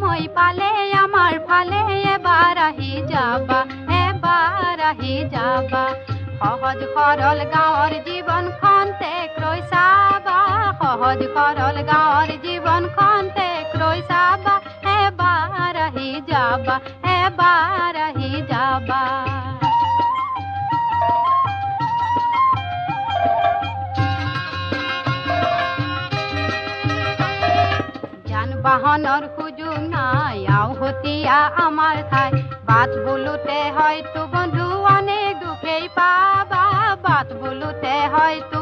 সময় পালে আমাৰ ফালে এবাৰ আহি যাবা, এবাৰ আহি যাবা। সহজ সৰল গাঁৱৰ জীৱনখন তেক ৰৈ চাবা, সহজ সৰল গাঁৱৰ জীৱনখন তেক ৰৈ চাবা। এবাৰ আহি যাবা, এবাৰ আহি যাবা। যান বাহনৰ সুযোগ নাই আউহতীয়া আমাৰ ঠাই, বাট বোলোতে হয়তো বন্ধু অনেক দুখেই পাবা, বাট বোলোতে হয়তো